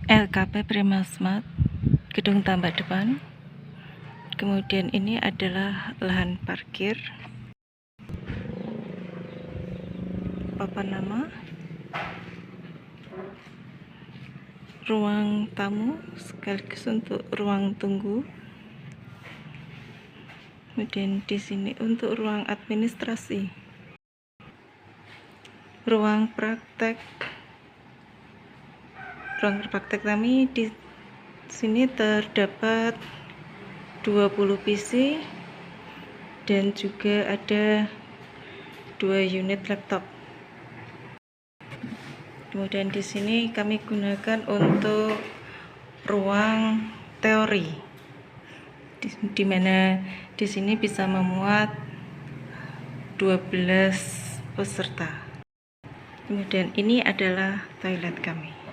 LKP Primasmart, gedung tambak depan. Kemudian ini adalah lahan parkir, papan nama, ruang tamu sekaligus untuk ruang tunggu. Kemudian di sini untuk ruang administrasi, ruang praktek. Ruang praktek kami di sini terdapat 20 PC dan juga ada 2 unit laptop. Kemudian di sini kami gunakan untuk ruang teori, di mana di sini bisa memuat 12 peserta. Kemudian ini adalah toilet kami.